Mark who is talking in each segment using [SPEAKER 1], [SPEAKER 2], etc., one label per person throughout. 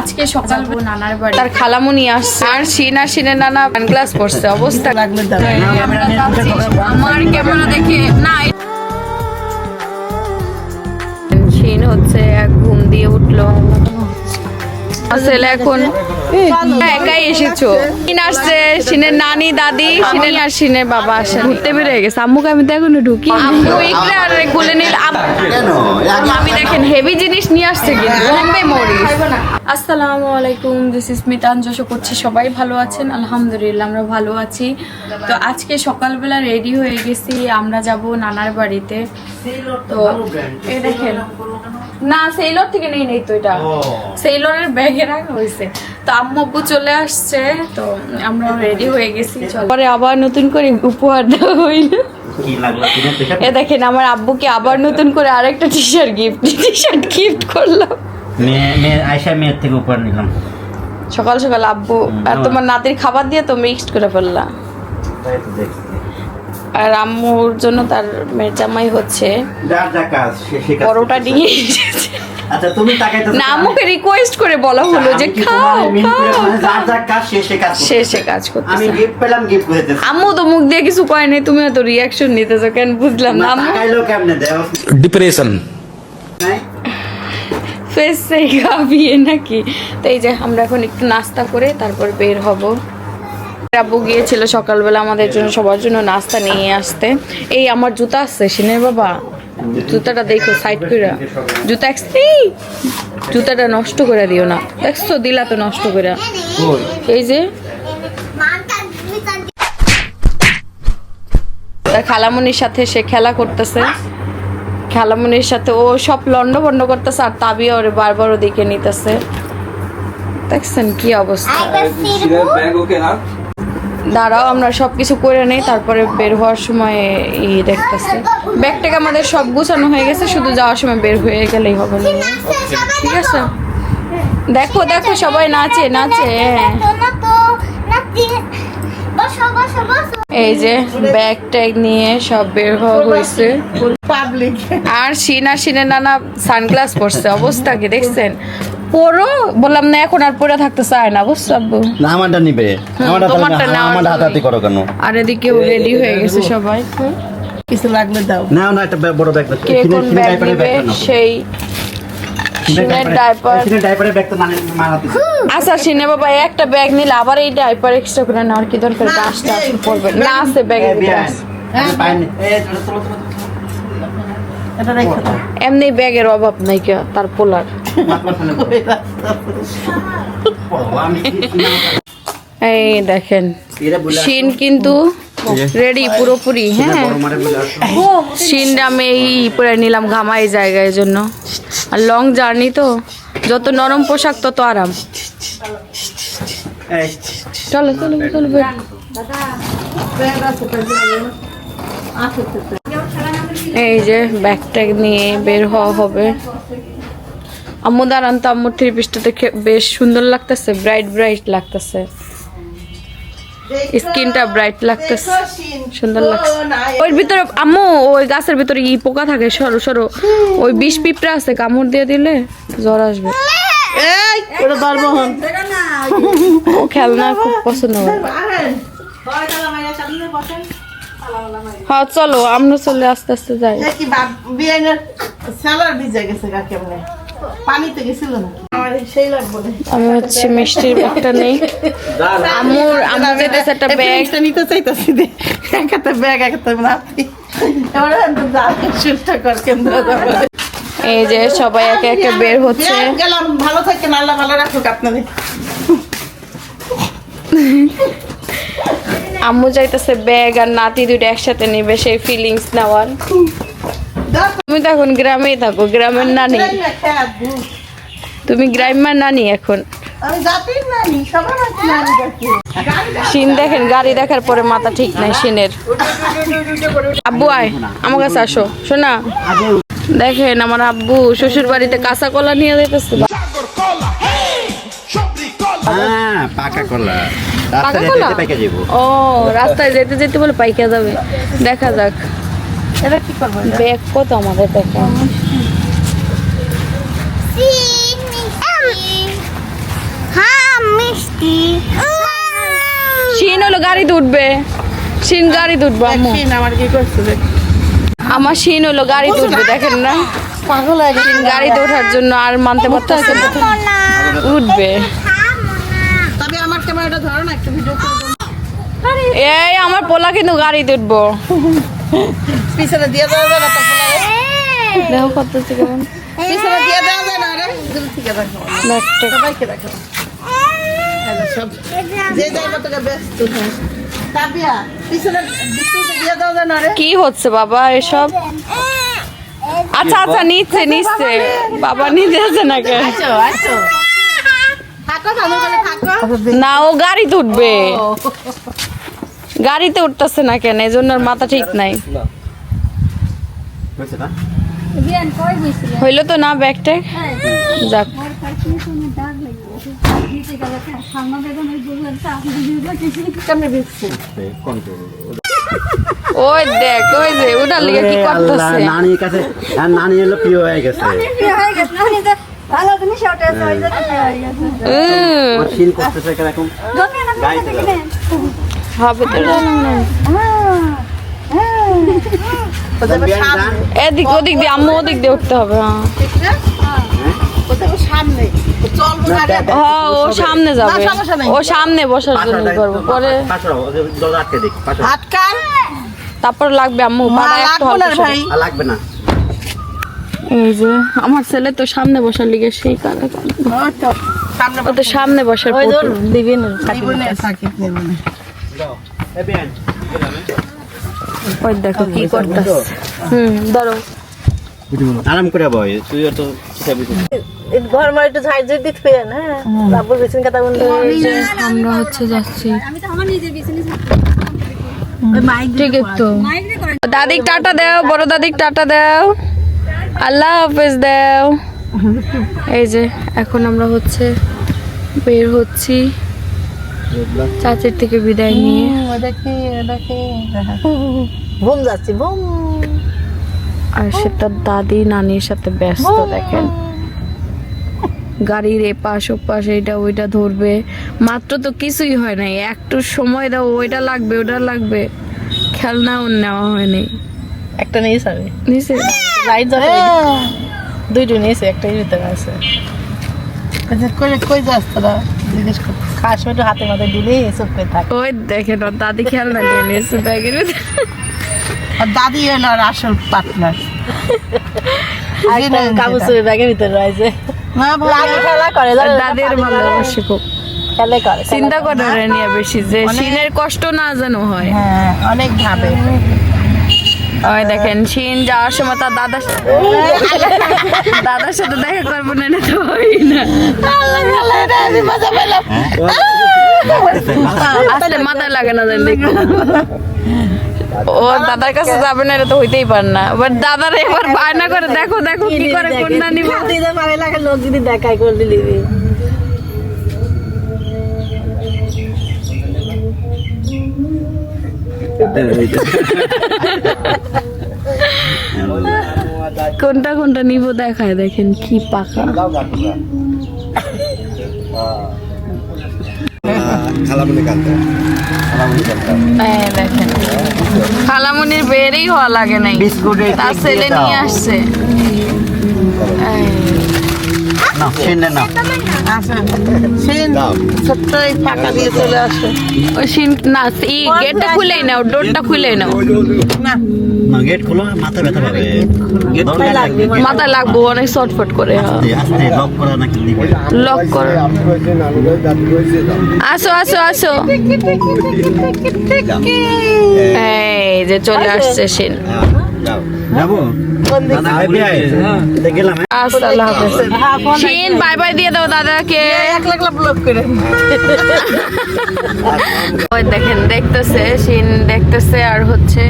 [SPEAKER 1] আজকে সকাল নানার বাড়ি তার খালামুনি আসছে আর শিনের নানা সানগ্লাস পরছে অবস্থা আমার ক্যামেরা দেখে না শিন হচ্ছে এক ঘুম দিয়ে উঠলো আসলে এখন একাই এসেছো শিন আসছে শিনের নানি দাদি শিনের আর শিনের বাবা আসে ঘুরতে বেরিয়ে গেছে আম্মুকে আমি তো এখনো ঢুকি আম্মু ইকরা আর কোলে নিল আমি দেখেন হেভি জিনিস নিয়ে আসছে কিন্তু বোম্বে মরিচ আসসালামু আলাইকুম দিস ইজ মিতান আশা করছি সবাই ভালো আছেন আলহামদুলিল্লাহ আমরা ভালো আছি তো আজকে সকালবেলা রেডি হয়ে গেছি আমরা যাব নানার বাড়িতে তো এই দেখেন না সেইলর থেকে নেই তো এটা সেইলরের ব্যাগে রাখা হয়েছে তো আম্মু আব্বু চলে আসছে তো আমরা রেডি হয়ে গেছি পরে আবার নতুন করে উপহার দেওয়া হইল এ দেখেন আমার আব্বুকে আবার নতুন করে আরেকটা টি শার্ট গিফট করলাম
[SPEAKER 2] মেয়ের থেকে উপহার নিলাম
[SPEAKER 1] সকাল সকাল আব্বু আর তোমার নাতির খাবার দিয়ে তো মিক্সড করে ফেললাম আর আম্মুর জন্য তার মেয়ের জামাই হচ্ছে পরোটা নিয়ে এসেছে
[SPEAKER 2] আচ্ছা তুমি তাকাইতো
[SPEAKER 1] না আম্মুকে রিকোয়েস্ট করে বলা হলো যে খাও শেষে কাজ করতেছে
[SPEAKER 2] আমি গিফট পেলাম গিফট দিতে
[SPEAKER 1] আম্মু তো মুখ দিয়ে কিছু কয় নাই তুমি তো রিঅ্যাকশন নিতেছো কেন বুঝলাম না আম্মু
[SPEAKER 2] তাকাইলো কেমনে দাও
[SPEAKER 3] ডিপ্রেশন
[SPEAKER 1] ফেস সেই গাবিয়ে নাকি তো এই যে আমরা এখন একটু নাস্তা করে তারপর বের হব আব্বু গিয়েছিল সকালবেলা আমাদের জন্য সবার জন্য নাস্তা নিয়ে আসতে এই আমার জুতা আসছে শিনের বাবা জুতাটা দেখো সাইড করে জুতা জুতাটা নষ্ট করে দিও না দেখছো দিলা তো নষ্ট করে এই যে তার খালামুনির সাথে সে খেলা করতেছে খালামুনির সাথে ও সব লন্ড বন্ড করতেছে আর তাবিয়া ওরে বারবার ওদিকে নিতেছে দেখছেন কি অবস্থা দাঁড়াও আমরা সবকিছু করে নেই তারপরে বের হওয়ার সময় দেখতেছি ব্যাগটাকে আমাদের সব গুছানো হয়ে গেছে শুধু যাওয়ার সময় বের হয়ে গেলেই হবে ঠিক আছে দেখো দেখো সবাই নাচে এই যে ব্যাগ ট্যাগ নিয়ে সব বের হওয়া হয়েছে আর শিনের নানা সানগ্লাস পরছে অবস্থা কি দেখছেন পরো বললাম না এখন আর পরে থাকতে চায় না বুঝছো আব্বু
[SPEAKER 2] না আমারটা নিবে আমারটা হাতাহাতি করো কেন
[SPEAKER 1] আর এদিকে রেডি হয়ে গেছে সবাই
[SPEAKER 4] কিছু লাগলে দাও
[SPEAKER 2] না একটা বড় ব্যাগ দাও
[SPEAKER 1] কে কোন ব্যাগ নেবে সেই শিনের
[SPEAKER 2] ডাইপারের ব্যাগ তো মানাতে
[SPEAKER 1] আচ্ছা শিনে বাবা একটা ব্যাগ নিলে আবার এই ডাইপার এক্সট্রা করে নেওয়ার কি দরকার আসতে পড়বে না আছে ব্যাগের ভিতরে
[SPEAKER 2] আমি পাইনি
[SPEAKER 4] এটা রেখে দাও
[SPEAKER 1] এমনি ব্যাগের অভাব নাই কে তার পোলার এই দেখেন শিন কিন্তু রেডি পুরোপুরি হ্যাঁ শিনটা আমি এই পরে নিলাম ঘামাই জায়গায় জন্য আর লং জার্নি তো যত নরম পোশাক তত আরাম চলো চলো চলো এই যে ব্যাগ ট্যাগ নিয়ে বের হওয়া হবে আম্মু দাঁড়ান তো আম্মুর থ্রি পিসটা দেখে বেশ সুন্দর লাগতেছে ব্রাইট লাগতেছে স্কিনটা ব্রাইট লাগতেছে সুন্দর লাগছে ওই ভিতরে আম্মু ওই গাছের ভিতরে পোকা থাকে সরো ওই বিষ পিঁপড়া আছে কামড় দিয়ে দিলে জ্বর আসবে ও খেলনা খুব পছন্দ করে হ্যাঁ চলো আমরা চলে আস্তে আস্তে যাই আমি হচ্ছে মিষ্টির ব্যাগটা নেই আমার যেতেছে একটা ব্যাগ
[SPEAKER 4] নিতে চাইতেছি একটা ব্যাগ একটা
[SPEAKER 1] এই যে সবাই একে একে বের হচ্ছে
[SPEAKER 4] গেলাম ভালো থাকেন আল্লাহ ভালো রাখুক আপনাদের
[SPEAKER 1] আম্মু যাইতেছে ব্যাগ আর নাতি দুটো একসাথে নিবে সেই ফিলিংস নেওয়ার তুমি তো এখন গ্রামেই থাকো গ্রামের নানি তুমি গ্রামের নানি এখন শিন দেখেন গাড়ি দেখার পরে মাথা ঠিক নাই শিনের আব্বু আয় আমার কাছে আসো শোনা দেখেন আমার আব্বু শ্বশুর বাড়িতে কাঁচা কলা নিয়ে যেতেছে
[SPEAKER 2] পাকা কলা
[SPEAKER 1] ও রাস্তায় যেতে যেতে বলে পাইকা যাবে দেখা যাক
[SPEAKER 4] এটা কি করবো
[SPEAKER 1] ব্যাগ কত আমাদের দেখা শিন হলো গাড়িতে উঠবে, শিন গাড়িতে উঠবো আম্মু।
[SPEAKER 4] দেখেন আমার কি করছে দেখ।
[SPEAKER 1] আমার শিন হলো গাড়িতে উঠবে, দেখেন না
[SPEAKER 4] পাগল হয়ে গেছে।
[SPEAKER 1] গাড়িতে ওঠার জন্য আর মানতে পারতেছে না, উঠবে।
[SPEAKER 4] তবে আমার ক্যামেরাটা ধরো না, একটা ভিডিও করে দাও।
[SPEAKER 1] এই আমার পোলা কিন্তু গাড়িতে উঠবো,
[SPEAKER 4] পিছনে দিয়ে দেওয়া যায় না তো পোলারে?
[SPEAKER 1] দেখো করতেছে কেমন।
[SPEAKER 4] পিছনে দিয়ে দেওয়া যায় না রে? দূর থেকে দেখো। সবাইকে দেখো। হ্যালো সব। যে যার মতো করে ব্যস্ত হয়। তাবিয়া, পিছনে দিয়ে দেওয়া যায় না রে?
[SPEAKER 1] কি হচ্ছে বাবা এসব? আচ্ছা আচ্ছা নিচ্ছে নিচ্ছে, বাবা নিতে আছে না কে?
[SPEAKER 4] আসো, আসো। থাকো, ভালো করে থাকো।
[SPEAKER 1] না ও গাড়িতে উঠবে, গাড়িতে উঠতেছে না কেন, এই জন্য ওর মাথা ঠিক নাই।
[SPEAKER 2] হয়েছে না?
[SPEAKER 1] হইলো তো না ব্যাগটা, যাক।
[SPEAKER 4] কেমনে দিচ্ছি?
[SPEAKER 1] ওই দেখ, ওই যে ওটার লিগে কি করতেছে।
[SPEAKER 2] নানির কাছে, আর নানি হলো প্রিয় হয়ে গেছে। শিন করতেছে এরকম গাইতে যাবে।
[SPEAKER 1] হবে তো এদিক ওদিক দিয়ে, আম্মু ওদিক দিয়ে উঠতে হবে। হ্যাঁ
[SPEAKER 4] ঠিক না? ওদের সামনে। চলবো গাড়ি।
[SPEAKER 1] হ্যাঁ, ও সামনে যাবে,
[SPEAKER 4] না, সমস্যা নাই।
[SPEAKER 1] ও সামনে বসার জন্য করবো, পরে
[SPEAKER 4] আটকান।
[SPEAKER 1] তারপর লাগবে আম্মু
[SPEAKER 4] মা
[SPEAKER 1] পাড়া একটু
[SPEAKER 4] লাগবো না
[SPEAKER 1] হালকা
[SPEAKER 4] ভাই।
[SPEAKER 2] আর লাগবে না।
[SPEAKER 1] এই যে আমার ছেলে তো সামনে বসার লিগে সেই কারণে
[SPEAKER 4] সামনে
[SPEAKER 1] ও তো সামনে বসার
[SPEAKER 4] ওই ধর,
[SPEAKER 1] পটু।
[SPEAKER 4] দিবেন জীবনে সাকিব নেবেন।
[SPEAKER 1] ওই দেখো কি করতেছে। ধরো
[SPEAKER 2] আরাম করে বয়, তুই তো শিখাবি।
[SPEAKER 4] ঘর মার একটু ঝাড় ঝাড় দিতে পেয়ে না? বাবুর বিছানা কথা বলতে
[SPEAKER 1] এই যে আমরা হচ্ছে যাচ্ছি, ঠিক তো। দাদিক টাটা দাও, বড় দাদিক টাটা দাও, আল্লাহ হাফেজ দাও। এই যে এখন আমরা হচ্ছে বের হচ্ছি চাচির থেকে বিদায় নিয়ে।
[SPEAKER 4] ঘুম যাচ্ছি ঘুম।
[SPEAKER 1] আর সে তার দাদি নানির সাথে ব্যস্ত, দেখেন গাড়ির এপাশ ওপাশ এইটা ওইটা ধরবে। মাত্র তো কিছুই হয় নাই, একটু সময় দাও, ওইটা লাগবে ওটা লাগবে, খেলনাও নেওয়া হয়নি।
[SPEAKER 4] একটা নিয়েছে আমি
[SPEAKER 1] নিচে
[SPEAKER 4] লাইট জ্বলে দুইটা নিয়েছে, একটাই ভিতরে আছে। কই যাস তোরা? জিজ্ঞেস কর। খাস একটু হাতে মাথায় দিলে এসব করে থাক।
[SPEAKER 1] ওই দেখেন ওর দাদি খেলনা নিয়ে নিয়েছে ব্যাগের ভিতরে।
[SPEAKER 4] আর দাদি হলো আর আসল পার্টনার।
[SPEAKER 3] কাগজের ব্যাগের ভিতরে রয়েছে
[SPEAKER 4] না ভাই,
[SPEAKER 3] খেলা করে
[SPEAKER 1] আর দাদির ভালোবাসে খুব,
[SPEAKER 3] খেলে করে
[SPEAKER 1] চিন্তা করে ওরা নিয়ে বেশি যে শিনের কষ্ট না যেন হয়।
[SPEAKER 4] হ্যাঁ অনেক ভাবে।
[SPEAKER 1] ওই দেখেন শিন যাওয়ার সময় তার দাদার সাথে দেখা করবো না, এটা তো হয় না। আসলে মাথায় লাগে না জানি, ও দাদার কাছে যাবে না, এটা তো হইতেই পারে না। বাট দাদার এবার বায়না করে, দেখো দেখো কি করে কন্যা নিব।
[SPEAKER 3] দিতে পারে লাগে লোক যদি দেখাই করে দিলি
[SPEAKER 1] কোনটা কোনটা নিব দেখায়, দেখেন কি পাকা।
[SPEAKER 2] খালামুনি কালকে, খালামুনি কালকে।
[SPEAKER 1] এই দেখেন খালামুনির বেরই হওয়া লাগে নাই,
[SPEAKER 2] বিস্কুটের
[SPEAKER 1] তার
[SPEAKER 2] কেক
[SPEAKER 1] ছেলে
[SPEAKER 2] দিয়ে দাও।
[SPEAKER 1] নিয়ে আসছে। এই,
[SPEAKER 2] না শিনে না দাও।
[SPEAKER 4] ছোট্ট এই ফাঁকা দিয়ে চলে আসে।
[SPEAKER 1] ওই শিন না, এই গেটটা খুলেই নাও, ডোরটা খুলেই নাও।
[SPEAKER 4] না
[SPEAKER 2] না গেট খোলো, মাথা ব্যথা পাবে। গেট খোলা লাগবে,
[SPEAKER 1] মাথায় লাগবো অনেক শর্টফট করে।
[SPEAKER 2] আস্তে আস্তে লক করা নাকি দিবে।
[SPEAKER 1] লক কর। আসো আসো আসো, এই যে চলে আসছে শিন।
[SPEAKER 2] যাও যাবো দাদা ভাই ভাই গেলাম।
[SPEAKER 1] আচ্ছা আল্লাহ হাফেজ। শিন বাই বাই দিয়ে দাও দাদাকে।
[SPEAKER 4] এক লাখ ব্লক করে।
[SPEAKER 1] ওই দেখেন দেখতেছে শিন, দেখতেছে আর হচ্ছে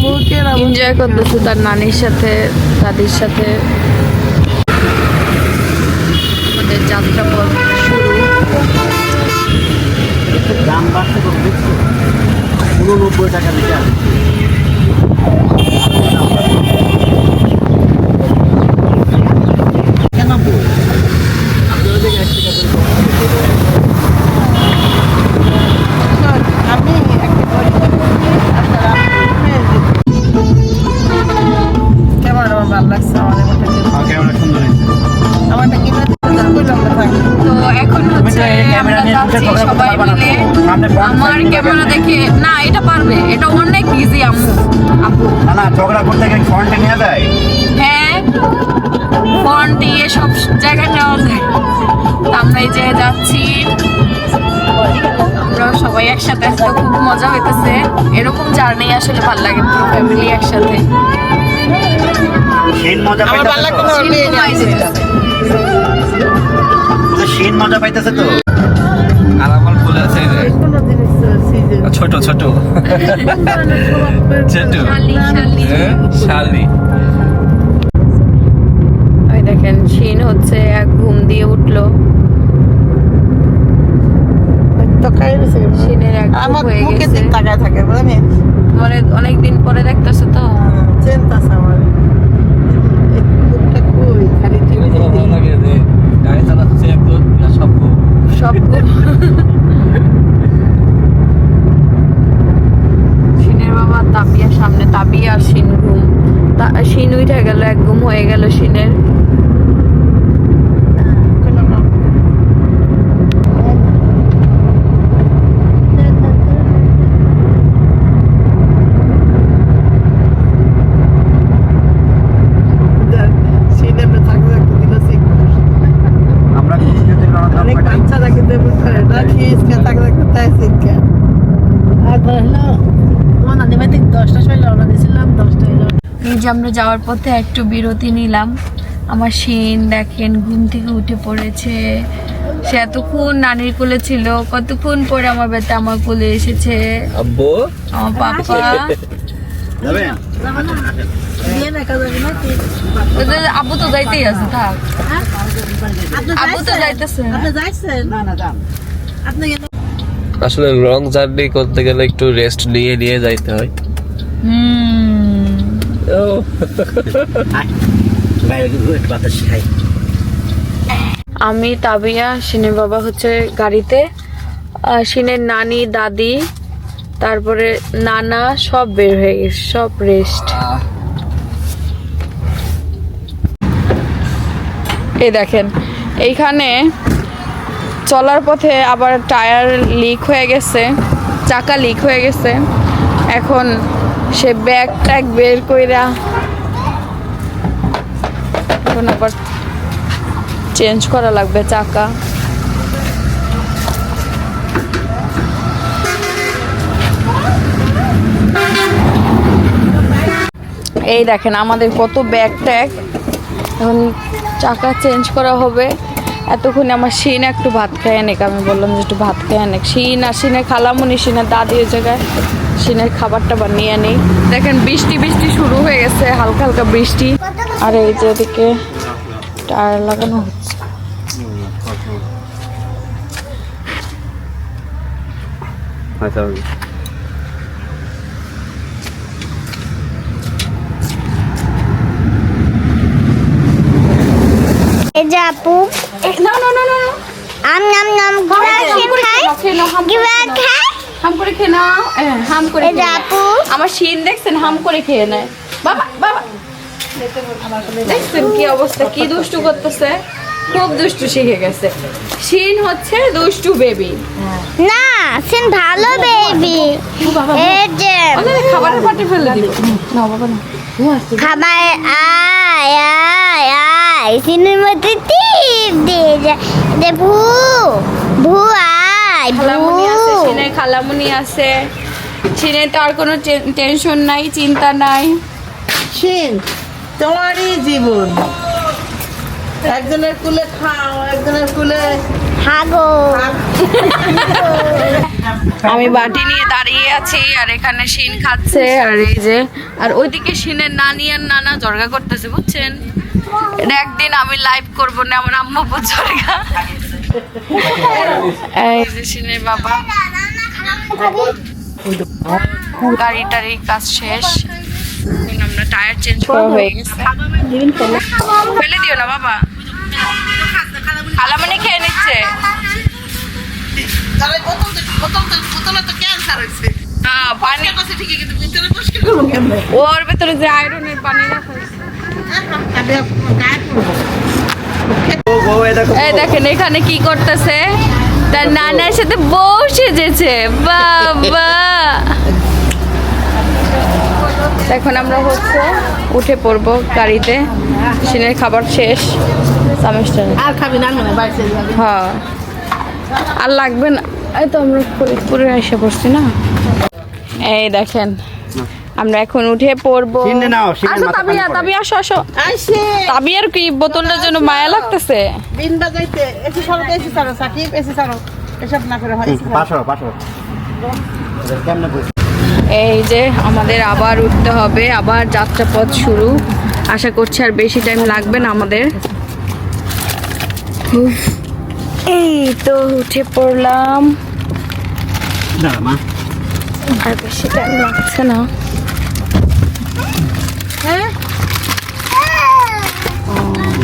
[SPEAKER 4] মুখের
[SPEAKER 1] এনজয় করতেছে তার নানির সাথে দাদির সাথে। আমাদের যাত্রা পথ শুরু।
[SPEAKER 2] দাম বাড়ছে তো দেখছো, 89 টাকা লিটার। কেন আপনাদের 1 টাকা করে
[SPEAKER 1] হচ্ছে আমরা যাচ্ছি সবাই মিলে। আমার ক্যামেরা দেখে না এটা পারবে, এটা অনেক ইজি আম্মু আপু।
[SPEAKER 2] না ঝগড়া করতে গিয়ে ফ্রন্টে নিয়ে যায়।
[SPEAKER 1] হ্যাঁ ফ্রন্ট দিয়ে সব জায়গায় নেওয়া যায়। আমরা এই যে যাচ্ছি, আমরা সবাই একসাথে আসতে খুব মজা হইতেছে। এরকম জার্নি আসলে ভালো লাগে, পুরো ফ্যামিলি একসাথে।
[SPEAKER 2] শিন মজা
[SPEAKER 4] আমার ভালো লাগতো না,
[SPEAKER 1] শিন
[SPEAKER 4] মেয়ে নিয়ে
[SPEAKER 1] ঘুমাইছে।
[SPEAKER 2] শিন মজা পাইতেছে তো।
[SPEAKER 5] আর আমার ফুল আছে এই যে
[SPEAKER 4] কোনো জিনিস সিজন
[SPEAKER 5] ছোট ছোট ছোট
[SPEAKER 1] শালি শালি।
[SPEAKER 5] শালি
[SPEAKER 1] ওই দেখেন শিন হচ্ছে এক ঘুম দিয়ে উঠলো।
[SPEAKER 4] তো খাই রয়েছে
[SPEAKER 1] শিনের এক ঘুম
[SPEAKER 4] আমার
[SPEAKER 1] হয়ে
[SPEAKER 4] মুখের
[SPEAKER 1] গেছে।
[SPEAKER 4] দিক তাকায় থাকে বুঝলেন,
[SPEAKER 1] মানে অনেকদিন পরে দেখতেছে তো।
[SPEAKER 4] চিন্তা আছে আমার এই মুখটা কই খালি টিভি
[SPEAKER 5] ভালো লাগে যে গাড়ি চালাচ্ছে একদম সব
[SPEAKER 1] সব শিনের বাবা তাবিয়া সামনে, তাবিয়া আর শিন ঘুম। শিন উঠে গেল, এক ঘুম হয়ে গেল শিনের।
[SPEAKER 4] সিনেমা থাকতে থাকতে দিল সিক
[SPEAKER 2] আমরা খুশিতে রওনা
[SPEAKER 4] অনেক
[SPEAKER 2] দিলাম।
[SPEAKER 4] বাচ্চারা কিন্তু এমন করে না, খিসকে থাকতে থাকতে তাই সিক। আর হলো তোমার নানি বাড়িতে 10টার সময় রওনা দিয়েছিলাম, 10টায়
[SPEAKER 1] এই যে আমরা যাওয়ার পথে একটু বিরতি নিলাম। আমার শিন দেখেন ঘুম থেকে উঠে পড়েছে। সে এতক্ষণ নানির কোলে ছিল, কতক্ষণ পরে আমার বেটা আমার কোলে এসেছে।
[SPEAKER 5] আব্বু
[SPEAKER 1] আমার পাপা
[SPEAKER 2] যাবেন?
[SPEAKER 4] দিয়ে দেখা যাবে নাকি?
[SPEAKER 1] ওদের আব্বু তো যাইতেই আছে, থাক আব্বু তো যাইতেছে।
[SPEAKER 4] আপনি যাইছেন? না না যান আপনি গেলে
[SPEAKER 5] আসলে লং জার্নি করতে গেলে একটু রেস্ট নিয়ে নিয়ে যাইতে হয়।
[SPEAKER 2] বাইরে গিয়ে একটু বাতাস খাই।
[SPEAKER 1] আমি তাবিয়া, শিনের বাবা হচ্ছে গাড়িতে, শিনের নানি দাদি তারপরে নানা সব বের হয়ে গেছে, সব রেস্ট। এই দেখেন এইখানে চলার পথে আবার টায়ার লিক হয়ে গেছে, চাকা লিক হয়ে গেছে। এখন সে ব্যাগ ট্যাগ বের কইরা এখন আবার চেঞ্জ করা লাগবে চাকা। এই দেখেন আমাদের কত ব্যাগ ট্যাগ, এখন চাকা চেঞ্জ করা হবে। এতক্ষণে আমার শিন একটু ভাত খেয়ে নেক, আমি বললাম যে একটু ভাত খেয়ে নেক। শিন আর শিনের খালামুনি, শিনের দাদি ওই জায়গায় শিনের খাবারটা বানিয়ে নেই। দেখেন বৃষ্টি বৃষ্টি শুরু হয়ে গেছে, হালকা হালকা বৃষ্টি। আর এই যে এদিকে টায়ার লাগানো হচ্ছে।
[SPEAKER 5] আচ্ছা
[SPEAKER 6] এই যে আপু
[SPEAKER 1] না না না না
[SPEAKER 6] আম নাম নাম গুড়া খাই গুড়া খাই
[SPEAKER 1] হাম করে খেয়ে নাও, হাম করে
[SPEAKER 6] এই যে
[SPEAKER 1] খেয়ে নাও।
[SPEAKER 6] আপু
[SPEAKER 1] আমার শিন দেখছেন হাম করে খেয়ে নেয়। বাবা বাবা দেখছেন কি অবস্থা, কি দুষ্টু করতেছে, খুব দুষ্টু শিখে গেছে। শিন হচ্ছে দুষ্টু বেবি।
[SPEAKER 6] না সেন ভালো বেবি এই যে
[SPEAKER 1] খাবারের পাটি ফেলে দিব না বাবা না।
[SPEAKER 6] খাবার আয় আয় আয় সিনের মধ্যে টিপ দিয়ে যায় যে ভু ভু আয়
[SPEAKER 1] খালামুনি আছে,
[SPEAKER 6] ভু
[SPEAKER 1] শিনের খালামুনি আছে। শিনের তো আর কোনো টেনশন নাই, চিন্তা নাই।
[SPEAKER 4] শিন তোমারই জীবন, একজনের কুলে খাও, একজনের কুলে
[SPEAKER 6] হাগো
[SPEAKER 1] আমি বাটি নিয়ে দাঁড়িয়ে আছি আর এখানে শিন খাচ্ছে। আর এই যে আর ওইদিকে শিনের নানি আর নানা জর্গা করতেছে, বুঝছেন। এটা একদিন আমি লাইভ করব না, আমার আম্মু জর্গা। এই যে শিনের বাবা, গাড়ি টাড়ি কাজ শেষ, এখন আমরা টায়ার চেঞ্জ করা হয়ে গেছে। ফেলে দিও না বাবা, খালামণি খেয়ে নিচ্ছে।
[SPEAKER 4] তাহলে বোতলে তো ক্যান্সার হয়েছে।
[SPEAKER 1] পানি
[SPEAKER 4] আছে ঠিকই, কিন্তু ভিতরে মুশকিল করবো কেমনে?
[SPEAKER 1] ওর ভেতরে যে আয়রনের পানি রাখা হয়েছে।
[SPEAKER 4] গায়ে পড়বো।
[SPEAKER 2] ও এই দেখো।
[SPEAKER 1] এই দেখেন এখানে কি করতেছে, তার নানার সাথে বসে যেছে বাবা। এখন আমরা হচ্ছে উঠে পড়বো গাড়িতে, সিনের খাবার শেষ সেমিস্টার।
[SPEAKER 3] আর খাবি না মনে বাড়ি চলে যাবি।
[SPEAKER 1] হ্যাঁ আর লাগবে না, এই তো আমরা ফরিদপুরে এসে পড়ছি না। এই দেখেন আমরা এখন উঠে পড়বো।
[SPEAKER 2] সিনে নাও, সিনে
[SPEAKER 1] আসো
[SPEAKER 2] মাথা
[SPEAKER 1] তাবিয়া,
[SPEAKER 2] পানি
[SPEAKER 1] তাবিয়া আসো আসো।
[SPEAKER 4] আইছে
[SPEAKER 1] তাবিয়ার কি বোতলের জন্য মায়া লাগতেছে।
[SPEAKER 4] বিন বাজাইতে এসে সরো এসে সরো সাকিব এসে সরো এসব না করে হয়
[SPEAKER 2] পাশো পাশো কেমনে বসে
[SPEAKER 1] এই যে আমাদের আবার উঠতে হবে, আবার যাত্রাপথ শুরু। আশা করছি আর বেশি টাইম লাগবে না আমাদের। উফ, এই তো উঠে পড়লাম,
[SPEAKER 2] না মা
[SPEAKER 1] আর বেশি টাইম লাগছে না।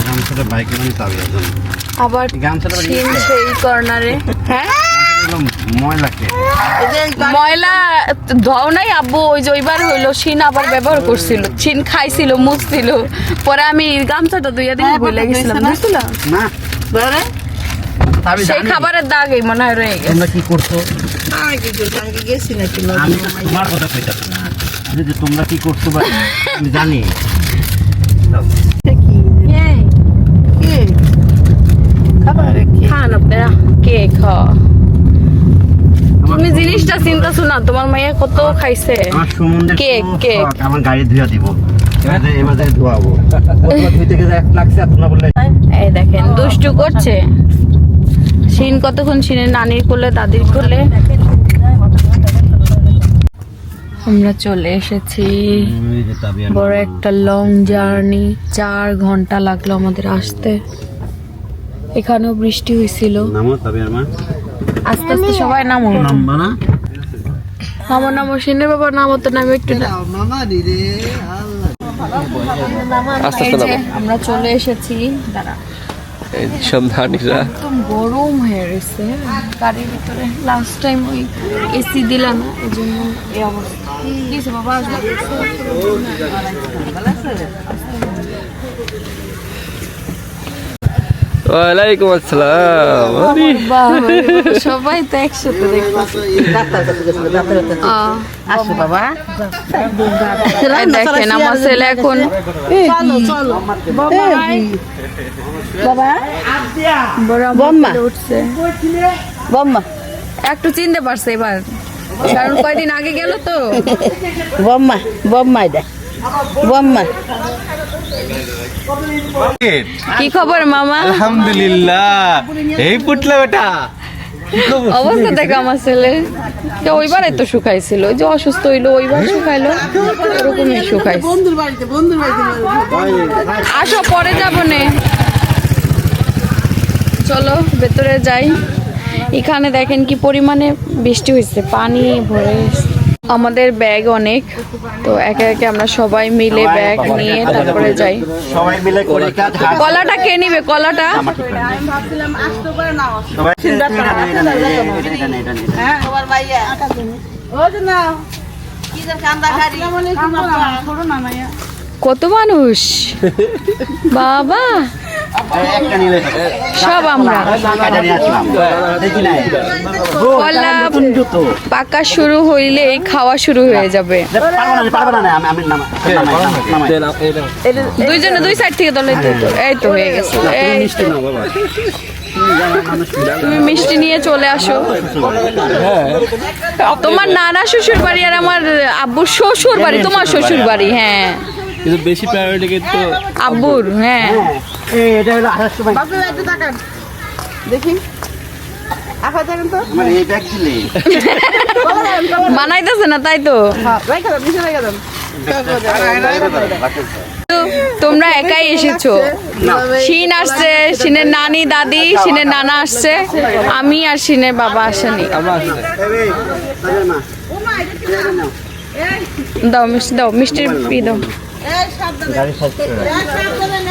[SPEAKER 2] গামছাটা বাইকে মানে তাবিয়া জন্য
[SPEAKER 1] আবার
[SPEAKER 2] গামছাটা
[SPEAKER 1] ছিন সেই কর্নারে। হ্যাঁ
[SPEAKER 2] ময়লা কে
[SPEAKER 1] ময়লা ধোও নাই আব্বু, ওই যে ওইবার হইলো শিন আবার ব্যবহার করছিল, শিন খাইছিল মুছছিল, পরে আমি গামছাটা ধুইয়া দিয়ে ভুলে গেছিলাম, বুঝছিলাম
[SPEAKER 2] না
[SPEAKER 1] সেই খাবারের দাগ এই মনে হয় রয়ে গেছে।
[SPEAKER 2] তোমরা কি করছো?
[SPEAKER 4] আমি কি করছি আমি কি গেছি নাকি
[SPEAKER 2] আমি তো তোমার কথা কইতাছি না, যে তোমরা কি করছো বা আমি জানি।
[SPEAKER 1] খান আপনারা কেক। তুমি জিনিসটা চিন্তা শোনা, তোমার মাইয়া কত খাইছে।
[SPEAKER 2] আমার সম্বন্ধে
[SPEAKER 1] কেক,
[SPEAKER 2] খুব
[SPEAKER 1] কেক।
[SPEAKER 2] শখ, আমার গাড়ি ধুয়া দিব, এবারে ধোয়াবো। প্রথমে ধুইতে গেলে 1 লাগছে, আর তোমরা বললে
[SPEAKER 1] এই দেখেন দুষ্টু করছে শিন, কতক্ষণ শিনের নানির কোলে দাদির কোলে। আমরা চলে এসেছি, বড় একটা লং জার্নি, 4 ঘন্টা লাগলো আমাদের আসতে। এখানেও বৃষ্টি হয়েছিল।
[SPEAKER 2] নামো তাবিয়ার মা,
[SPEAKER 1] আস্তে আস্তে সবাই নামো
[SPEAKER 2] নামবা না?
[SPEAKER 1] নামো নামো, শিনের বাবা নামো তো, নামো একটু না।
[SPEAKER 4] মামা দিরে
[SPEAKER 5] আস্তে
[SPEAKER 1] এই
[SPEAKER 5] আস্তে
[SPEAKER 1] যে
[SPEAKER 5] নামো।
[SPEAKER 1] আমরা চলে এসেছি, দাঁড়া
[SPEAKER 5] এই সব ধানিরা
[SPEAKER 1] একদম গরম হয়ে গেছে গাড়ির ভিতরে। লাস্ট টাইম ওই এসি দিল না, এই জন্য এই অবস্থা দিয়েছে। বাবা আসবে।
[SPEAKER 5] ওয়ালাইকুম আসসালাম।
[SPEAKER 1] সবাই তো একসাথে দেখতেছি।
[SPEAKER 4] আসো বাবা
[SPEAKER 1] এই দেখেন আমার ছেলে এখন
[SPEAKER 4] চলো চলো
[SPEAKER 1] বড়
[SPEAKER 3] বম্মা।
[SPEAKER 1] উঠছে,
[SPEAKER 3] বম্মা
[SPEAKER 1] একটু চিনতে পারছে এবার, কারণ কয়দিন আগে গেল তো।
[SPEAKER 3] বম্মা বম্মা এটা বম্মা।
[SPEAKER 1] কি খবর মামা?
[SPEAKER 5] আলহামদুলিল্লাহ, এই পুটলা বেটা
[SPEAKER 1] অবস্থা দেখ আমার ছেলে, ওইবারে তো শুকাইছিল, ওই যে অসুস্থ হইলো ওইবার শুকাইলো, ওরকমই শুকাইছে।
[SPEAKER 4] বন্ধুর বাড়িতে
[SPEAKER 1] আসো পরে যাবো নে, চলো ভেতরে যাই। এখানে দেখেন কি পরিমাণে বৃষ্টি হয়েছে, পানি ভরে আমাদের ব্যাগ অনেক, তো একে একে আমরা সবাই মিলে ব্যাগ নিয়ে তারপরে যাই।
[SPEAKER 2] সবাই মিলে করি কাজ, হাত
[SPEAKER 1] কলাটা কে নিবে? কলাটা
[SPEAKER 4] আমি ভাবছিলাম আসতে পারে না
[SPEAKER 2] সবাই এটা নে।
[SPEAKER 4] হ্যাঁ তোমার ভাইয়া ও যে না কি যে কান্দা গাড়ি করো না মাইয়া
[SPEAKER 1] কত মানুষ বাবা,
[SPEAKER 2] একটা নিলে
[SPEAKER 1] সব আমরা।
[SPEAKER 2] কাটা নিয়ে আসলাম, দেখি নাই
[SPEAKER 1] কলা পাকা শুরু হইলেই খাওয়া শুরু হয়ে যাবে।
[SPEAKER 2] পারবো না আমি নামাই
[SPEAKER 1] দুইজনে দুই সাইড থেকে দলে এই তো হয়ে গেছে। এই
[SPEAKER 2] মিষ্টি নাও বাবা,
[SPEAKER 1] তুমি মিষ্টি নিয়ে চলে আসো। তোমার নানা শ্বশুর বাড়ি আর আমার আব্বুর শ্বশুর বাড়ি, তোমার শ্বশুর বাড়ি। হ্যাঁ
[SPEAKER 5] কিন্তু বেশি প্রায়োরিটি কিন্তু
[SPEAKER 1] আব্বুর। হ্যাঁ
[SPEAKER 2] এটা হলো 2800 টাকা।
[SPEAKER 4] বাপরে একটু তাকান দেখি আফা দেখেন তো
[SPEAKER 2] আমার এই ব্যাগ দিলে
[SPEAKER 1] বানাইতেছে না তাই তো।
[SPEAKER 4] হ্যাঁ রেখে দাও নিচে রেখে দাও
[SPEAKER 1] তোমরা একাই এসেছো, শিন আসছে, শিনের নানি দাদি, শিনের নানা আসছে, আমি আর শিনের বাবা আসেনি।
[SPEAKER 5] আমরা আসলে
[SPEAKER 1] দাও মিষ্টি, দাও মিষ্টির ই দাও।
[SPEAKER 4] এই সাবধানে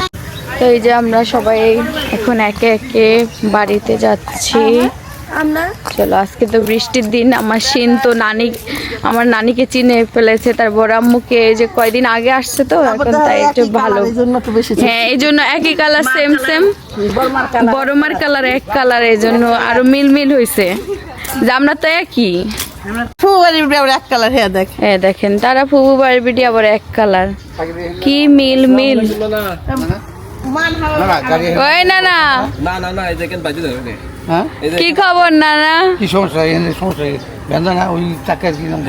[SPEAKER 1] তো এই যে আমরা সবাই এখন একে একে বাড়িতে যাচ্ছি। চলো, আজকে তো বৃষ্টির দিন। আমার শিন তো আমার নানিকে চিনে ফেলেছে, তার বড় আম্মুকে এই যে কয়দিন আগে আসছে তো, এখন তাই একটু ভালো।
[SPEAKER 4] এই জন্য তো বেশি
[SPEAKER 1] হ্যাঁ, এই জন্য একই কালার, সেম বড় মার কালার এক কালার, এই জন্য আরো মিল হয়েছে। যে আমরা তো একই।
[SPEAKER 4] ফুবারি আবার এক কালার হ্যাঁ দেখ
[SPEAKER 1] দেখেন, তারা ফুবু বাড়ির বিটি আবার এক কালার, কি মিল।
[SPEAKER 4] মান হাওয়া
[SPEAKER 2] না না গাড়ি
[SPEAKER 1] ওই না
[SPEAKER 5] না না না, এই দেখেন বাজে যাবে না।
[SPEAKER 2] হ্যাঁ
[SPEAKER 1] কি খবর নানা?
[SPEAKER 2] কি সমস্যা এখানে সমস্যা বেন্দা না ওই চাকা কি নাম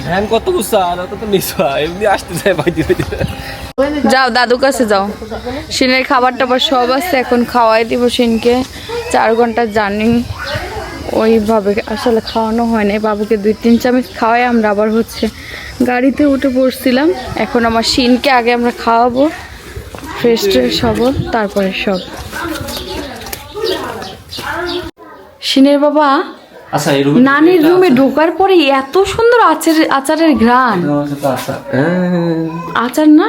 [SPEAKER 5] ভ্যান কত গুছা আর অত তো নিছা এমনি আসতে যায় বাজে বাজে।
[SPEAKER 1] যাও দাদু কাছে যাও, শিনের খাবার টাবার সব আছে, এখন খাওয়াই দিব শিনকে। 4 ঘন্টার জার্নি, ওইভাবে আসলে খাওয়ানো হয় না। বাবুকে 2-3 চামচ খাওয়াই আমরা আবার গাড়িতে উঠে পড়ছিলাম। এখন আমার শিনকে আগে আমরা খাওয়াবো, ফ্রেশ হব, তারপরে সব। শিনের বাবা
[SPEAKER 5] আচ্ছা, এই
[SPEAKER 1] নানির রুমে ঢোকার পরে এত সুন্দর আচারের ঘ্রাণ। আচার না,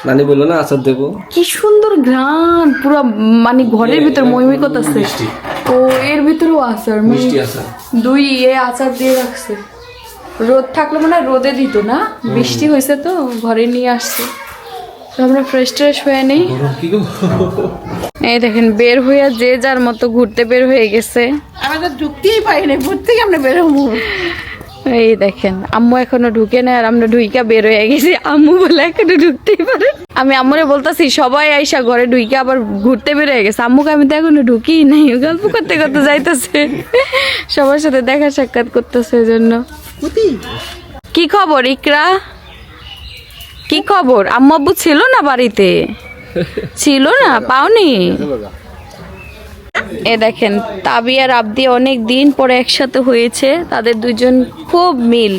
[SPEAKER 5] নানি বললো না আচার দেবো।
[SPEAKER 1] কি সুন্দর ঘ্রাণ, পুরো মানে ঘরের ভিতর মহিমিকত আছে। ও এর ভিতরেও আচার,
[SPEAKER 5] মিষ্টি আচার।
[SPEAKER 1] 2 আচার দিয়ে রাখছে। রোদ থাকলে মানে রোদে দিত না, বৃষ্টি হয়েছে তো ঘরে নিয়ে আসছে। তো আমরা ফ্রেশ হয়ে নেই। এই দেখেন, বের হইয়া যে যার মতো ঘুরতে বের হয়ে গেছে।
[SPEAKER 4] আমাদের ঢুকতেই পারিনি, ঘুরতে আমরা বেরোবো।
[SPEAKER 1] এই দেখেন, আম্মু এখনো ঢুকে না, আর আমরা ঢুইকা বের হয়ে গেছি। আম্মু বলে এখনো ঢুকতেই পারে। আমি আম্মুরে বলতাছি সবাই আইসা ঘরে ঢুইকা আবার ঘুরতে বের হয়ে গেছে। আম্মুকে আমি তো এখনো ঢুকি নাই, গল্প করতে করতে যাইতেছে, সবার সাথে দেখা সাক্ষাৎ করতেছে। এই জন্য কি খবর ইকরা? কি খবর? আম্মু আব্বু ছিল না বাড়িতে? ছিল না, পাওনি? এ দেখেন, তাবি আর আবদি অনেক দিন পরে একসাথে হয়েছে। তাদের দুইজন খুব মিল,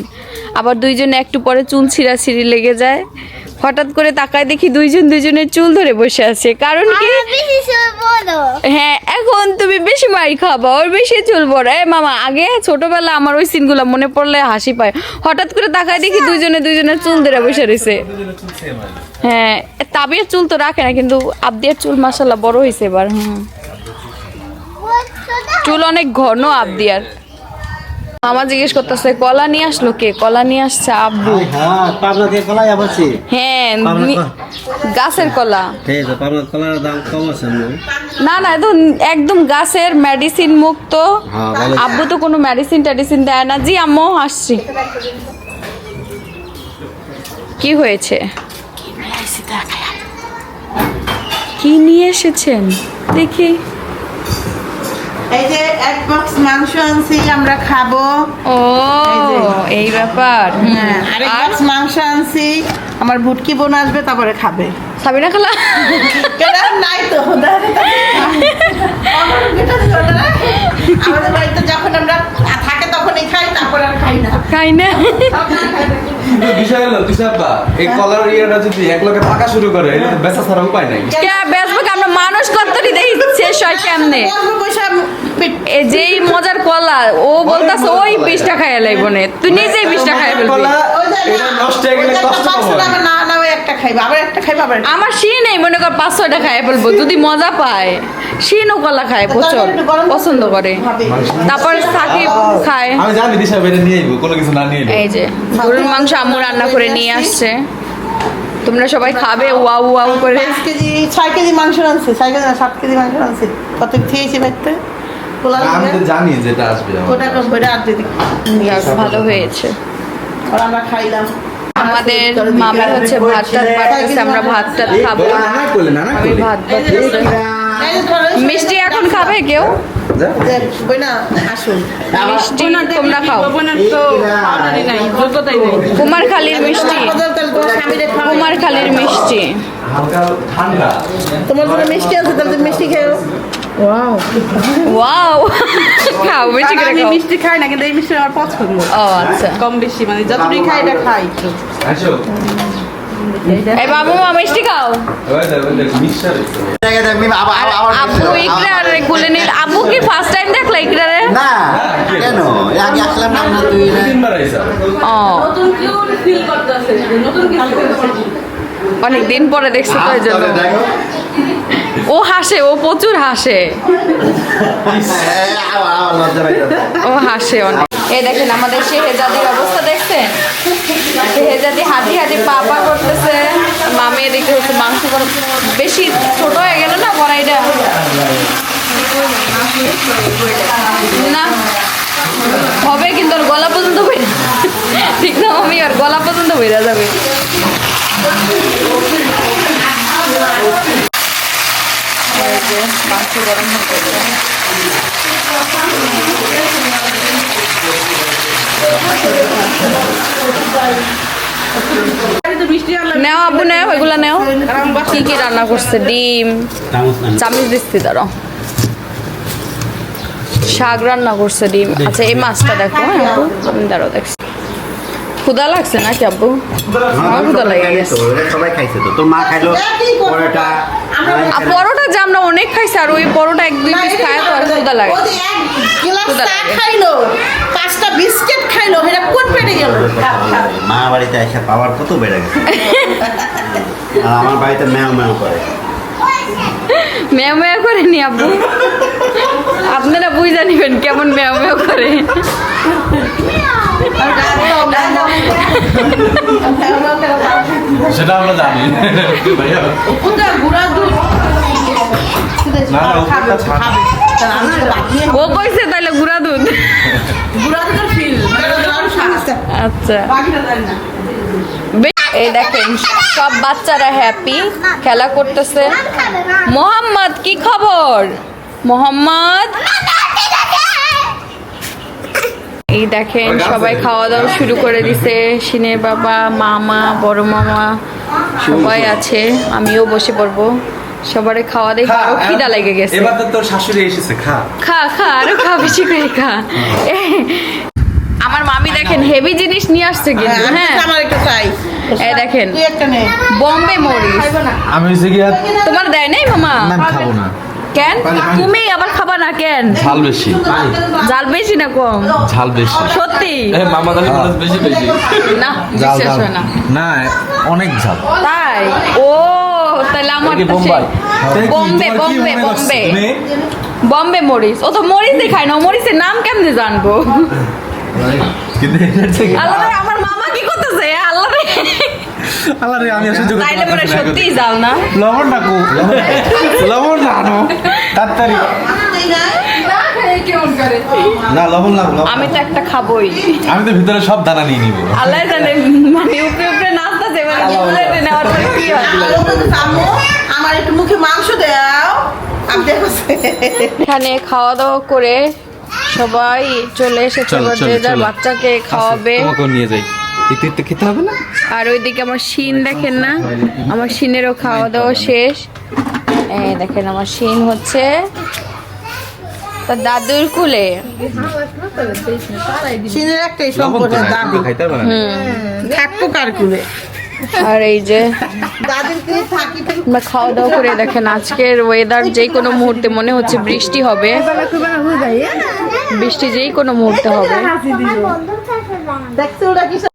[SPEAKER 1] আবার দুইজনে একটু পরে চুল ছিঁড়াছিঁড়ি লেগে যায়। হঠাৎ করে তাকায় দেখি দুইজনের চুল ধরে বসে আছে। কারণ কি? হ্যাঁ, এখন তুমি বেশি মাই খাবা, ওর বেশি চুল বড়। মামা, আগে ছোটবেলা আমার ওই সিনগুলো মনে পড়লে হাসি পায়। হঠাৎ করে তাকায় দেখি দুইজনের চুল ধরে বসে রয়েছে। হ্যাঁ, তাবিয়ার চুল তো রাখে না, কিন্তু আবদিয়ার চুল মাশাআল্লাহ বড় হয়েছে এবার। চুল অনেক ঘন আবদিয়ার। মামা জিজ্ঞেস করতেছে কলা নিয়ে আসলো কে? কলা নিয়ে আসছে আব্বু।
[SPEAKER 2] হ্যাঁ পাবনা থেকে কলাই আবারছি।
[SPEAKER 1] হ্যাঁ, গাছের কলা।
[SPEAKER 2] এই তো পাবনা কলার দাম কম আছে
[SPEAKER 1] না একদম গাছের, মেডিসিন মুক্ত। আব্বু তো কোনো মেডিসিন দেয় না। জি আম্মু, আসছি। কি হয়েছে? কি নিয়ে এসেছেন দেখি?
[SPEAKER 4] এই যে 1 বক্স মাংস আনছি, আমরা খাবো।
[SPEAKER 1] ও, এই ব্যাপার।
[SPEAKER 4] হ্যাঁ, আরেক বক্স মাংস আনছি, আমার ভুটকি বোন আসবে, তারপরে খাবে।
[SPEAKER 1] সাবিনা খালা
[SPEAKER 4] কেন নাই তো আমাদের বাড়িতে যখন আমরা থাকে তখনই খাই, তারপর আর খাই না।
[SPEAKER 1] খাই না।
[SPEAKER 7] বিষয় হলো কিসাব্বা, এই কলার ইয়েটা যদি এক লোকে থাকা শুরু করে, এটা তো বেচা ছাড়া উপায় নাই।
[SPEAKER 1] কে বেচবো? আমরা মানুষ কতটি দেখি শেষ হয় কেমনে? যেই মজার কলা, ও বলতাছে ওই 20টা খাইয়া লাইব নে, তুই নিজেই 20টা খাইয়া ফেলবি।
[SPEAKER 7] কলা এটা নষ্ট হয়ে গেলে কষ্ট পাবো।
[SPEAKER 4] না না, ওই একটা খাইবা, আবার একটা খাইবা, আবার
[SPEAKER 1] আমার শিন নেই, মনে কর 5-6টা খাইয়া ফেলবো যদি মজা পায়। শিনও কলা খায়, প্রচুর পছন্দ করে। তারপর সাকিব খায়।
[SPEAKER 7] আমি জানি দিশা বেরে নিয়ে আইবো, কোনো কিছু না নিয়ে আইবো।
[SPEAKER 1] এই যে গরুর মাংস আম্মু রান্না করে নিয়ে আসছে, তোমরা সবাই খাবে ওয়াও করে।
[SPEAKER 4] 6 কেজি মাংস আনছি, 6 কেজি না 7 কেজি মাংস আনছি। কত খেয়েছি দেখতে?
[SPEAKER 7] আমি তো জানি যেটা আসবে আমার।
[SPEAKER 4] ওটা কম করে আর দিদি
[SPEAKER 1] ভালো হয়েছে।
[SPEAKER 4] আর আমরা খাইলাম।
[SPEAKER 1] আমাদের মামি হচ্ছে ভাত টাত বাড়তেছে, আমরা ভাত টাত খাবো।
[SPEAKER 2] নানা করলে নানা
[SPEAKER 1] আমি
[SPEAKER 2] করলে
[SPEAKER 1] ভাত বাড়তেছে। মিষ্টি এখন খাবে কেউ?
[SPEAKER 4] বইনা আসুন,
[SPEAKER 1] মিষ্টি তোমরা খাও। কুমারখালীর মিষ্টি, কুমারখালীর মিষ্টি।
[SPEAKER 7] হালকা ঠান্ডা।
[SPEAKER 4] তোমার জন্য মিষ্টি আছে, তাহলে তুমি মিষ্টি খেও।
[SPEAKER 1] ওয়াও, খাও বেশি করে খাও।
[SPEAKER 4] মিষ্টি খাই না, কিন্তু এই মিষ্টি আমার পছন্দ।
[SPEAKER 1] ও আচ্ছা,
[SPEAKER 4] কম বেশি মানে যতটুকু খাই এটা খাই একটু।
[SPEAKER 7] আসো।
[SPEAKER 1] এই বাবু মা মিষ্টি খাও।
[SPEAKER 7] ওই মিক্সচার আছে।
[SPEAKER 2] জায়গাটা আমি আবার
[SPEAKER 1] আর আব্বু ইকরার গুলে নিল। আব্বু কি ফার্স্ট টাইম দেখলা ইকরারে?
[SPEAKER 2] না কেন আগে আসলাম না তুই
[SPEAKER 7] তিনবার আইছা।
[SPEAKER 1] ও, অনেক দিন পরে দেখছি তো এই জন্য
[SPEAKER 2] দেখো
[SPEAKER 1] ও হাসে, ও প্রচুর হাসে,
[SPEAKER 2] আবার লজ্জা পাইতাছে।
[SPEAKER 1] ও হাসে অনেক। এই দেখেন আমাদের শেহজাদির অবস্থা দেখছেন, শেহজাদি হাঁটি হাঁটি পা পা করতেছে। মামি এদিকে হচ্ছে মাংস করে বেশি ছোট হয়ে গেল না বড়াইটা না হবে, কিন্তু ওর গলা পর্যন্ত বেড়ে ঠিক না মামি, ওর গলা পর্যন্ত বেড়ে যাবে। এই যে মাংস গরম হচ্ছে। নেও আব্বু নেও, এগুলা নেও। কি কি রান্না করছে? ডিম, চামচ দিচ্ছি, দাঁড়াও। শাক রান্না করছে, ডিম। আচ্ছা এই মাছটা দেখো, হ্যাঁ আব্বু, আমি দাঁড়াও দেখছি। ক্ষুধা লাগছে নাকি আব্বু? আমার ক্ষুধা লেগে গেছে।
[SPEAKER 2] সবাই খাইছে তো, তোর মা খাইলো পরোটা।
[SPEAKER 1] আর পরোটা যে আমরা অনেক খাইছি, আর ওই পরোটা এক দুই পিস খায় তো আর ক্ষুধা লাগে।
[SPEAKER 4] ও যে এক গ্লাস
[SPEAKER 1] ক্ষুধা
[SPEAKER 4] চা
[SPEAKER 1] লাগে।
[SPEAKER 4] খাইলো, 5টা বিস্কিট খাইলো, এটা কোন পেটে গেল?
[SPEAKER 2] মা বাড়িতে এসে পাওয়ার কত বেড়ে গেছে। আর আমার বাড়িতে ম্যাও ম্যাও করে।
[SPEAKER 1] মেও মেও করে নি আব্বু, আপনারা বুঝে নিবেন কেমন মেও মেও করে।
[SPEAKER 7] সেটা আমরা জানি ভাইয়া।
[SPEAKER 4] ওটা গুড়া দুধ
[SPEAKER 7] না না ওটা ছাড়া।
[SPEAKER 1] ও কইছে তাইলে গুড়া দুধ।
[SPEAKER 4] গুড়া দুধের ফিল
[SPEAKER 1] আচ্ছা
[SPEAKER 4] বাকিটা জানি না।
[SPEAKER 1] এই দেখেন সব বাচ্চারা হ্যাপি, খেলা করতেছে। মোহাম্মদ কি খবর? মোহাম্মদ এই দেখেন সবাই খাওয়া দাওয়া শুরু করে দিছে। সিনের বাবা, মামা, বড় মামা সবাই আছে, আমিও বসে পড়বো। সবারে খাওয়া দেখে আরো খিদা লেগে গেছে।
[SPEAKER 7] এবার তো তোর শাশুড়ি এসেছে, খা।
[SPEAKER 1] খা খা আরো খা, বেশি করে খা। আমার মামি দেখেন হেভি জিনিস নিয়ে আসছে কিন্তু। হ্যাঁ
[SPEAKER 4] আমার একটা চাই।
[SPEAKER 1] এই দেখেন
[SPEAKER 4] তুই একটা নে।
[SPEAKER 1] বম্বে মরিচ।
[SPEAKER 7] আমি হচ্ছে কি
[SPEAKER 1] তোমার দেয় নাই মামা?
[SPEAKER 7] খাবো না,
[SPEAKER 1] কেন তুমি আবার খাবা না কেন?
[SPEAKER 7] ঝাল বেশি।
[SPEAKER 1] জাল বেশি না কম?
[SPEAKER 7] ঝাল বেশি।
[SPEAKER 1] সত্যি
[SPEAKER 7] মামা দামি বেশি বেশি।
[SPEAKER 1] না বিশ্বাস হয় না।
[SPEAKER 7] না অনেক ঝাল।
[SPEAKER 1] তাই? ও তাহলে আমার
[SPEAKER 7] এটা কি বোম্বাই?
[SPEAKER 1] বম্বে বম্বে বম্বে বম্বে মরিচ। ও তো মরিচই খায় না, মরিচের নাম কেমনে জানবো?
[SPEAKER 7] কিন্তু এটার থেকে
[SPEAKER 1] আল্লাহ রে, আমার মামা কি করতেছে? আল্লাহ রে,
[SPEAKER 7] আল্লাহ রে, আমি আসলে
[SPEAKER 1] তাইলে মনে সত্যিই জাল না।
[SPEAKER 7] লবণ ডাকো, লবণ না আনো তাড়াতাড়ি।
[SPEAKER 2] না লবণ লাগলো।
[SPEAKER 1] আমি তো একটা খাবোই।
[SPEAKER 7] আমি তো ভিতরে সব দানা নিয়ে নিবো।
[SPEAKER 1] আল্লাহ জানে, মানে উপরে উপরে নাচতেছে, এবার বুলেটে নেওয়ার পরে কি হয়?
[SPEAKER 4] আম্মু, আমার একটু মুখে মাংস দাও। আমি দেখো
[SPEAKER 1] এখানে খাওয়া দাওয়া করে সবাই চলে এসেছে, এবার যে যার বাচ্চাকে খাওয়াবে।
[SPEAKER 7] তোমাকেও নিয়ে যাই, একটু একটু খেতে হবে না?
[SPEAKER 1] আর ওইদিকে আমার শিন দেখেন না, আমার শিনেরও খাওয়া দাওয়া শেষ। এই দেখেন আমার শিন হচ্ছে তার দাদুর কুলে।
[SPEAKER 4] সিনের একটাই সম্পর্ক দাদি
[SPEAKER 7] খাইতে হবে না।
[SPEAKER 4] থাকবো কার কুলে।
[SPEAKER 1] আর এই যে
[SPEAKER 4] দাদির কুলে থাকি তো
[SPEAKER 1] আমরা খাওয়া দাওয়া করে দেখেন আজকের ওয়েদার যে কোনো মুহূর্তে মনে হচ্ছে বৃষ্টি হবে, বৃষ্টি যেই কোনো মুহূর্তে হবে।
[SPEAKER 4] দেখছো ওরা কি